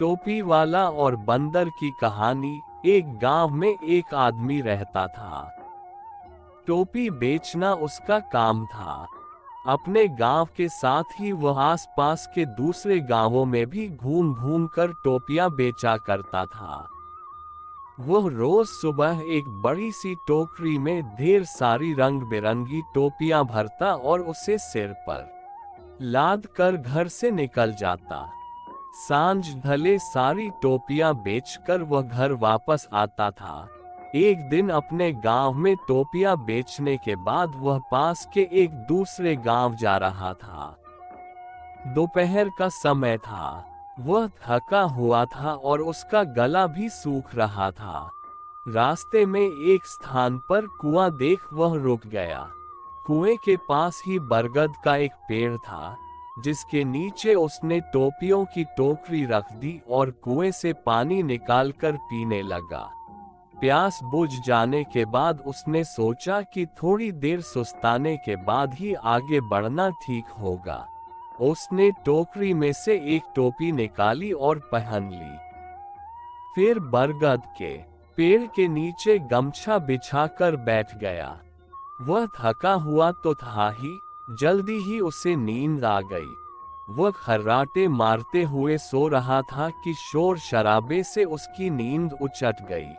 टोपी वाला और बंदर की कहानी। एक गांव में एक आदमी रहता था। टोपी बेचना उसका काम था। अपने गांव के साथ ही वह आसपास के दूसरे गांवों में भी घूम घूम कर टोपियां बेचा करता था। वह रोज सुबह एक बड़ी सी टोकरी में ढेर सारी रंग बिरंगी टोपियां भरता और उसे सिर पर लाद कर घर से निकल जाता। सांझ ढले सारी टोपियां बेचकर वह घर वापस आता था। एक दिन अपने गांव में टोपियां बेचने के बाद वह पास के एक दूसरे गांव जा रहा था। दोपहर का समय था। वह थका हुआ था और उसका गला भी सूख रहा था। रास्ते में एक स्थान पर कुआं देख वह रुक गया। कुएं के पास ही बरगद का एक पेड़ था, जिसके नीचे उसने टोपियों की टोकरी रख दी और कुएं से पानी निकालकर पीने लगा। प्यास बुझ जाने के बाद उसने सोचा कि थोड़ी देर सुस्ताने के बाद ही आगे बढ़ना ठीक होगा। उसने टोकरी में से एक टोपी निकाली और पहन ली। फिर बरगद के पेड़ के नीचे गमछा बिछाकर बैठ गया। वह थका हुआ तो था ही, जल्दी ही उसे नींद आ गई। वह खर्राटे मारते हुए सो रहा था कि शोर शराबे से उसकी नींद उचट गई।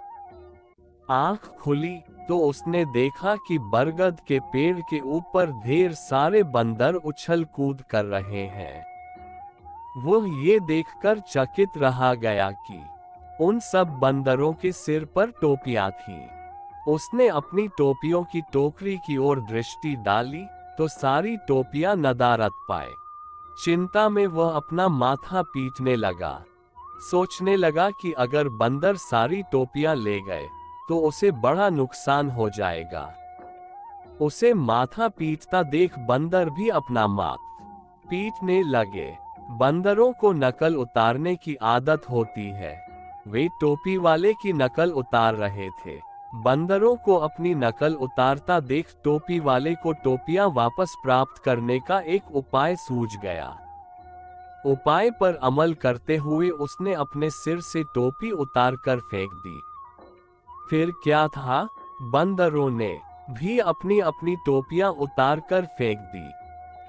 आंख खुली तो उसने देखा कि बरगद के पेड़ के ऊपर ढेर सारे बंदर उछल कूद कर रहे हैं। वह ये देखकर चकित रह गया कि उन सब बंदरों के सिर पर टोपियां थीं। उसने अपनी टोपियों की टोकरी की ओर दृष्टि डाली तो सारी टोपियां नदारद पाए। चिंता में वह अपना माथा पीटने लगा। सोचने लगा कि अगर बंदर सारी टोपियां ले गए तो उसे बड़ा नुकसान हो जाएगा। उसे माथा पीटता देख बंदर भी अपना माथा पीटने लगे। बंदरों को नकल उतारने की आदत होती है। वे टोपी वाले की नकल उतार रहे थे। बंदरों को अपनी नकल उतारता देख टोपी वाले को टोपियां वापस प्राप्त करने का एक उपाय सूझ गया। उपाय पर अमल करते हुए उसने अपने सिर से टोपी उतार कर फेंक दी। फिर क्या था, बंदरों ने भी अपनी अपनी टोपियां उतार कर फेंक दी।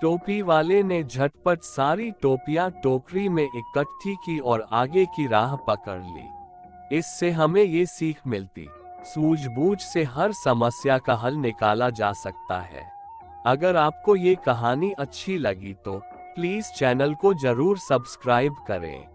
टोपी वाले ने झटपट सारी टोपियां टोकरी में इकट्ठी की और आगे की राह पकड़ ली। इससे हमें ये सीख मिलती, सूझबूझ से हर समस्या का हल निकाला जा सकता है। अगर आपको ये कहानी अच्छी लगी तो प्लीज चैनल को जरूर सब्सक्राइब करें।